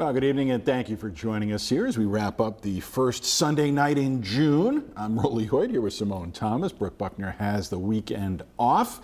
Well, good evening and thank you for joining us here as we wrap up the first Sunday night in June. I'm Rolly Hoyt here with Simone Thomas. Brooke Buckner has the weekend off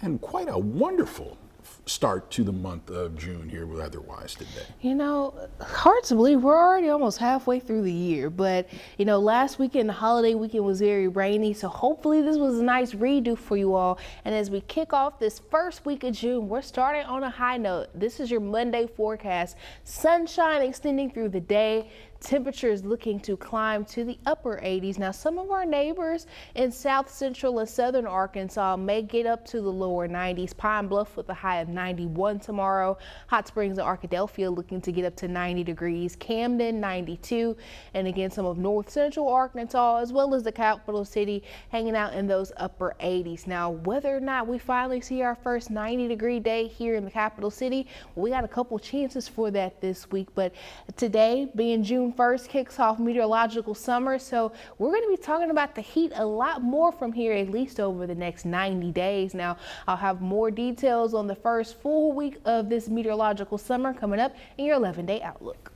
and quite a wonderful start to the month of June here weather-wise today. You know, hard to believe we're already almost halfway through the year, but you know, last weekend, the holiday weekend was very rainy, so hopefully this was a nice redo for you all. And as we kick off this first week of June, we're starting on a high note. This is your Monday forecast. Sunshine extending through the day. Temperatures looking to climb to the upper 80s. Now, some of our neighbors in south central and southern Arkansas may get up to the lower 90s. Pine Bluff with a high of 91 tomorrow. Hot Springs and Arkadelphia looking to get up to 90 degrees. Camden 92. And again, some of north central Arkansas as well as the capital city hanging out in those upper 80s. Now, whether or not we finally see our first 90-degree day here in the capital city, we got a couple chances for that this week. But today, being June 1st, kicks off meteorological summer, so we're going to be talking about the heat a lot more from here, at least over the next 90 days. Now, I'll have more details on the first full week of this meteorological summer coming up in your 11-day outlook.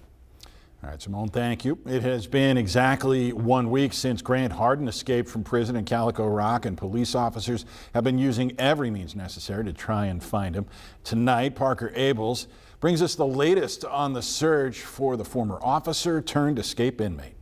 All right, Simone, thank you. It has been exactly 1 week since Grant Harden escaped from prison in Calico Rock, and police officers have been using every means necessary to try and find him. Tonight, Parker Abels brings us the latest on the search for the former officer turned escape inmate.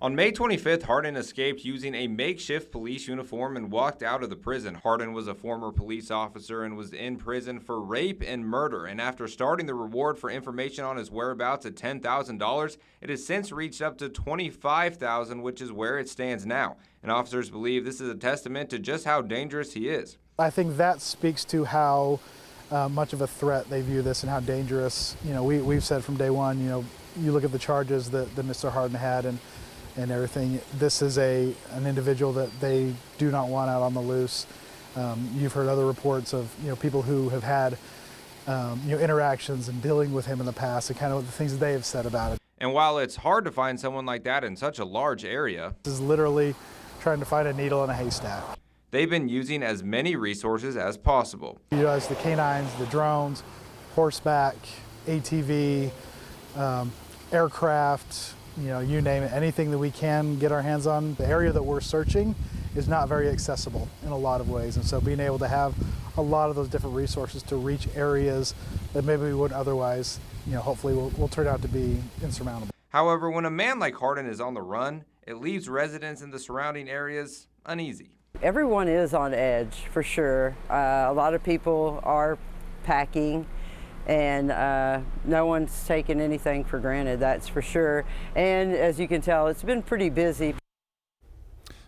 On May 25th, Harden escaped using a makeshift police uniform and walked out of the prison. Harden was a former police officer and was in prison for rape and murder. And after starting the reward for information on his whereabouts at $10,000, it has since reached up to $25,000, which is where it stands now. And officers believe this is a testament to just how dangerous he is. I think that speaks to how much of a threat they view this and how dangerous. You know, we've said from day one, you know, you look at the charges that Mr. Harden had and everything. This is an individual that they do not want out on the loose. You've heard other reports of, you know, people who have had interactions and dealing with him in the past and kind of the things that they have said about it. And while it's hard to find someone like that in such a large area, this is literally trying to find a needle in a haystack. They've been using as many resources as possible. Utilize the canines, the drones, horseback, ATV, aircraft, you know, you name it, anything that we can get our hands on. The area that we're searching is not very accessible in a lot of ways, and so being able to have a lot of those different resources to reach areas that maybe we wouldn't otherwise, you know, hopefully will turn out to be insurmountable. However, when a man like Harden is on the run, it leaves residents in the surrounding areas uneasy. Everyone is on edge, for sure. A lot of people are packing, and no one's taking anything for granted, that's for sure. And as you can tell, it's been pretty busy.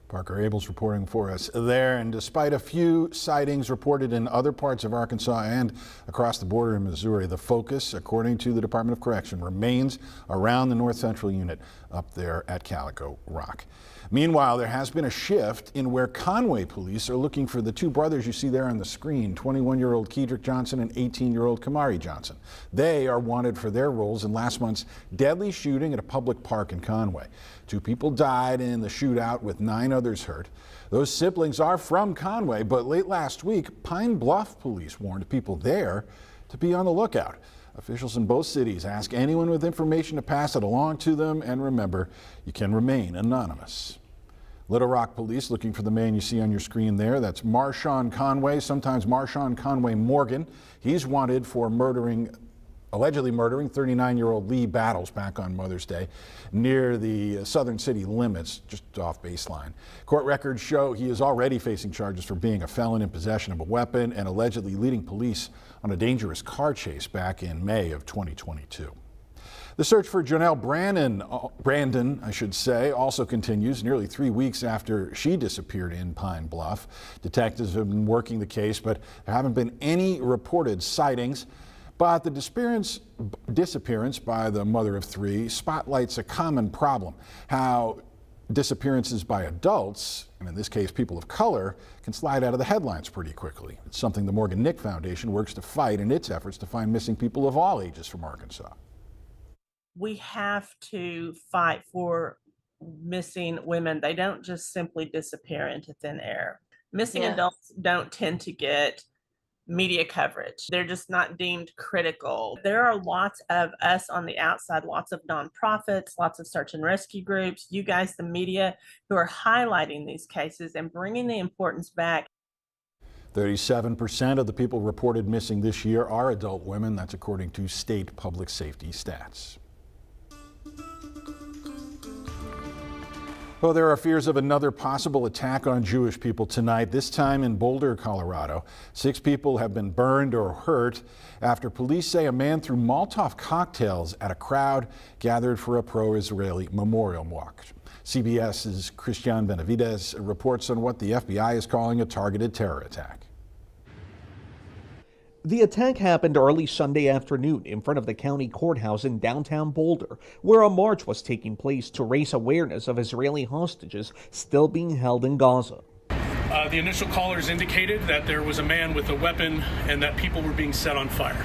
Parker Abels reporting for us there. And despite a few sightings reported in other parts of Arkansas and across the border in Missouri, the focus, according to the Department of Correction, remains around the North Central unit up there at Calico Rock. Meanwhile, there has been a shift in where Conway police are looking for the two brothers you see there on the screen, 21-year-old Kedrick Johnson and 18-year-old Kamari Johnson. They are wanted for their roles in last month's deadly shooting at a public park in Conway. 2 people died in the shootout with 9 others hurt. Those siblings are from Conway, but late last week, Pine Bluff police warned people there to be on the lookout. Officials in both cities ask anyone with information to pass it along to them, and remember, you can remain anonymous. Little Rock police looking for the man you see on your screen there. That's Marshawn Conway, sometimes Marshawn Conway Morgan. He's wanted for allegedly murdering 39-year-old Lee Battles back on Mother's Day near the southern city limits, just off baseline. Court records show he is already facing charges for being a felon in possession of a weapon and allegedly leading police on a dangerous car chase back in May of 2022. The search for Janelle Brandon, also continues nearly 3 weeks after she disappeared in Pine Bluff. Detectives have been working the case, but there haven't been any reported sightings. But the disappearance by the mother of 3 spotlights a common problem: how disappearances by adults, and in this case people of color, can slide out of the headlines pretty quickly. It's something the Morgan Nick Foundation works to fight in its efforts to find missing people of all ages from Arkansas. We have to fight for missing women. They don't just simply disappear into thin air. Missing adults don't tend to get media coverage. They're just not deemed critical. There are lots of us on the outside, lots of nonprofits, lots of search and rescue groups, you guys, the media, who are highlighting these cases and bringing the importance back. 37% of the people reported missing this year are adult women. That's according to state public safety stats. Well, there are fears of another possible attack on Jewish people tonight, this time in Boulder, Colorado. 6 people have been burned or hurt after police say a man threw Molotov cocktails at a crowd gathered for a pro-Israeli memorial walk. CBS's Christian Benavides reports on what the FBI is calling a targeted terror attack. The attack happened early Sunday afternoon in front of the county courthouse in downtown Boulder, where a march was taking place to raise awareness of Israeli hostages still being held in Gaza. The initial callers indicated that there was a man with a weapon and that people were being set on fire.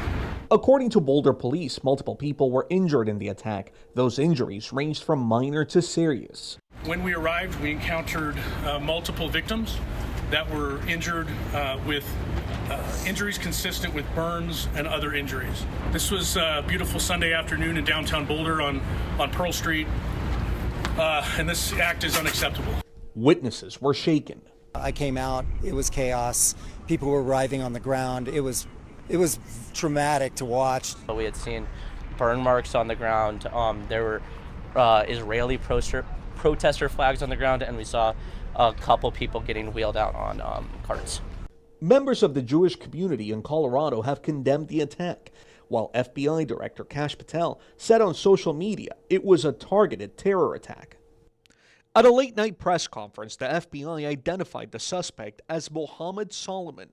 According to Boulder police, multiple people were injured in the attack. Those injuries ranged from minor to serious. When we arrived, we encountered multiple victims that were injured with injuries consistent with burns and other injuries. This was a beautiful Sunday afternoon in downtown Boulder on Pearl Street, and this act is unacceptable. Witnesses were shaken. I came out, it was chaos. People were writhing on the ground. It was traumatic to watch. We had seen burn marks on the ground. There were Israeli protester flags on the ground, and we saw a couple people getting wheeled out on carts. Members of the Jewish community in Colorado have condemned the attack, while FBI Director Kash Patel said on social media it was a targeted terror attack. At a late-night press conference, the FBI identified the suspect as Mohammed Solomon.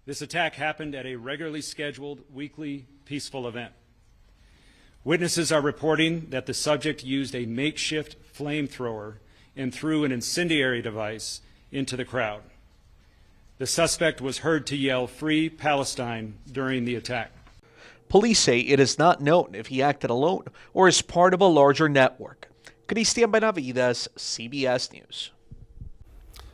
This attack happened at a regularly scheduled weekly peaceful event. Witnesses are reporting that the subject used a makeshift flamethrower and threw an incendiary device into the crowd. The suspect was heard to yell "Free Palestine" during the attack. Police say it is not known if he acted alone or as part of a larger network. Christian Benavides, CBS News.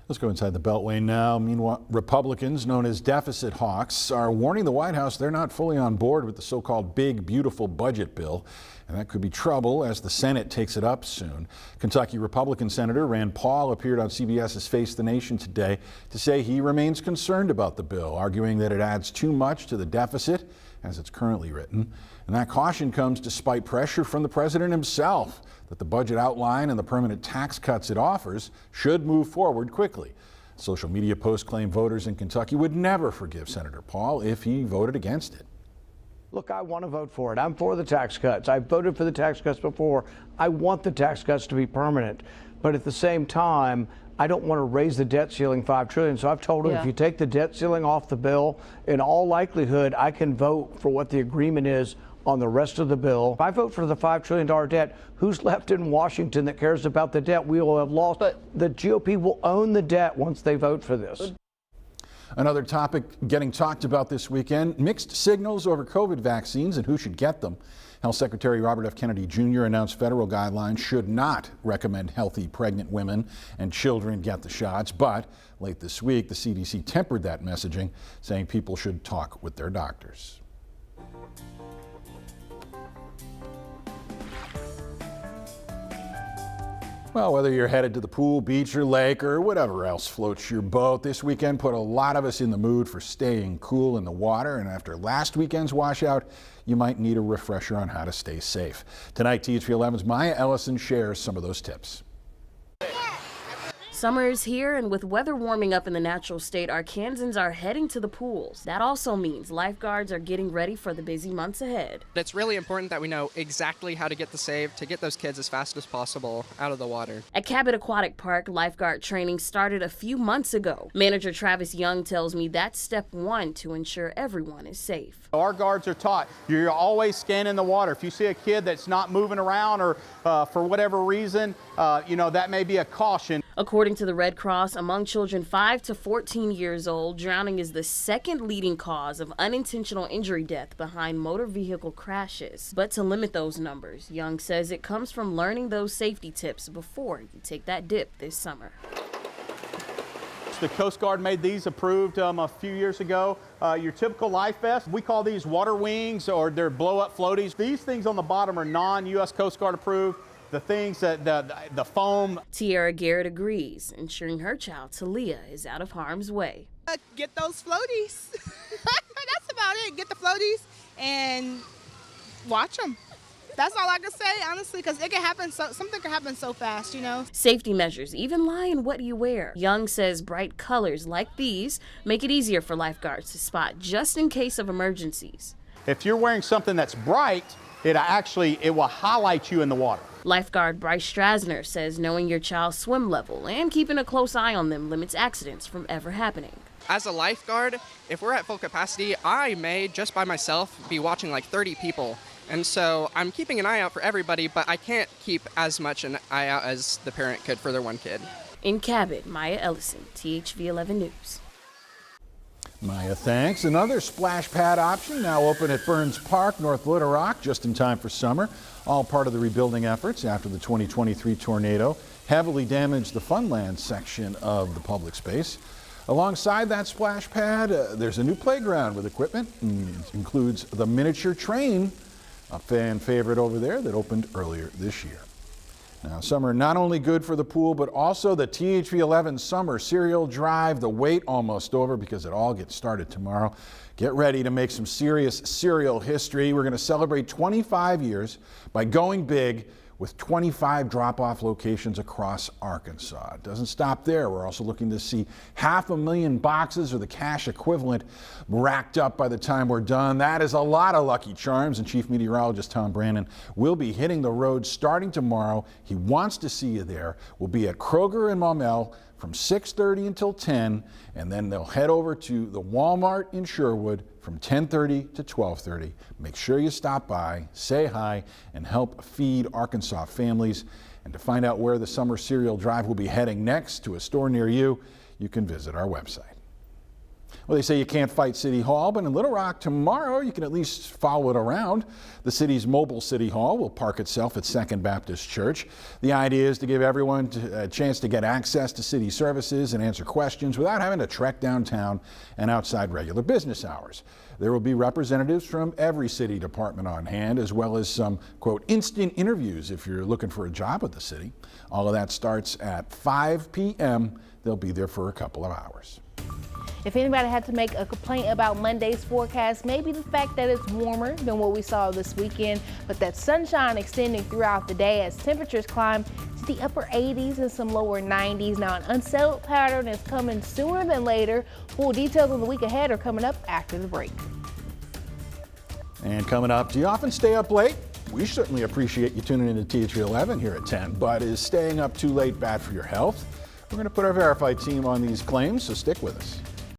Let's go inside the Beltway now. Meanwhile, Republicans, known as deficit hawks, are warning the White House they're not fully on board with the so-called big, beautiful budget bill. And that could be trouble as the Senate takes it up soon. Kentucky Republican Senator Rand Paul appeared on CBS's Face the Nation today to say he remains concerned about the bill, arguing that it adds too much to the deficit as it's currently written. And that caution comes despite pressure from the president himself that the budget outline and the permanent tax cuts it offers should move forward quickly. Social media posts claim voters in Kentucky would never forgive Senator Paul if he voted against it. Look, I want to vote for it. I'm for the tax cuts. I voted for the tax cuts before. I want the tax cuts to be permanent. But at the same time, I don't want to raise the debt ceiling $5 trillion. So I've told him if you take the debt ceiling off the bill, in all likelihood, I can vote for what the agreement is on the rest of the bill. If I vote for the $5 trillion debt, who's left in Washington that cares about the debt? We will have lost. But the GOP will own the debt once they vote for this. Another topic getting talked about this weekend, mixed signals over COVID vaccines and who should get them. Health Secretary Robert F. Kennedy Jr. announced federal guidelines should not recommend healthy pregnant women and children get the shots, but late this week, the CDC tempered that messaging, saying people should talk with their doctors. Well, whether you're headed to the pool, beach, or lake, or whatever else floats your boat, this weekend put a lot of us in the mood for staying cool in the water. And after last weekend's washout, you might need a refresher on how to stay safe. Tonight, THV 11's Maya Ellison shares some of those tips. Summer is here, and with weather warming up in the natural state, Arkansans are heading to the pools. That also means lifeguards are getting ready for the busy months ahead. It's really important that we know exactly how to get the save to get those kids as fast as possible out of the water. At Cabot Aquatic Park, lifeguard training started a few months ago. Manager Travis Young tells me that's step one to ensure everyone is safe. Our guards are taught you're always scanning the water. If you see a kid that's not moving around or for whatever reason, that may be a caution. According to the Red Cross, among children 5 to 14 years old, drowning is the second leading cause of unintentional injury death behind motor vehicle crashes. But to limit those numbers, Young says it comes from learning those safety tips before you take that dip this summer. The Coast Guard made these approved a few years ago. Your typical life vest, we call these water wings, or they're blow-up floaties. These things on the bottom are non-U.S. Coast Guard approved. The things that the foam. Tiara Garrett agrees, ensuring her child Talia is out of harm's way. Get those floaties. That's about it. Get the floaties and watch them. That's all I can say, honestly, because it can happen. Something can happen so fast, you know. Safety measures even lie in what you wear. Young says bright colors like these make it easier for lifeguards to spot just in case of emergencies. If you're wearing something that's bright, it will highlight you in the water. Lifeguard Bryce Strasner says knowing your child's swim level and keeping a close eye on them limits accidents from ever happening. As a lifeguard, if we're at full capacity, I may, just by myself, be watching like 30 people. And so I'm keeping an eye out for everybody, but I can't keep as much an eye out as the parent could for their one kid. In Cabot, Maya Ellison, THV 11 News. Maya, thanks. Another splash pad option now open at Burns Park, North Little Rock, just in time for summer. All part of the rebuilding efforts after the 2023 tornado heavily damaged the Funland section of the public space. Alongside that splash pad, there's a new playground with equipment. It includes the miniature train, a fan favorite over there that opened earlier this year. Now, summer not only good for the pool, but also the THV 11 Summer Cereal Drive. The wait almost over because it all gets started tomorrow. Get ready to make some serious cereal history. We're going to celebrate 25 years by going big with 25 drop-off locations across Arkansas. It doesn't stop there. We're also looking to see 500,000 boxes or the cash equivalent racked up by the time we're done. That is a lot of Lucky Charms, and Chief Meteorologist Tom Brandon will be hitting the road starting tomorrow. He wants to see you there. We'll be at Kroger and Maumelle from 6:30 until 10, and then they'll head over to the Walmart in Sherwood from 10:30 to 12:30. Make sure you stop by, say hi, and help feed Arkansas families. And to find out where the Summer Cereal Drive will be heading next to a store near you, you can visit our website. Well, they say you can't fight City Hall, but in Little Rock tomorrow, you can at least follow it around. The city's mobile City Hall will park itself at Second Baptist Church. The idea is to give everyone a chance to get access to city services and answer questions without having to trek downtown and outside regular business hours. There will be representatives from every city department on hand, as well as some, quote, instant interviews if you're looking for a job with the city. All of that starts at 5 p.m. They'll be there for a couple of hours. If anybody had to make a complaint about Monday's forecast, maybe the fact that it's warmer than what we saw this weekend, but that sunshine extending throughout the day as temperatures climb to the upper 80s and some lower 90s. Now, an unsettled pattern is coming sooner than later. Full details of the week ahead are coming up after the break. And coming up, do you often stay up late? We certainly appreciate you tuning in to THV 11 here at 10, but is staying up too late bad for your health? We're going to put our verified team on these claims, so stick with us.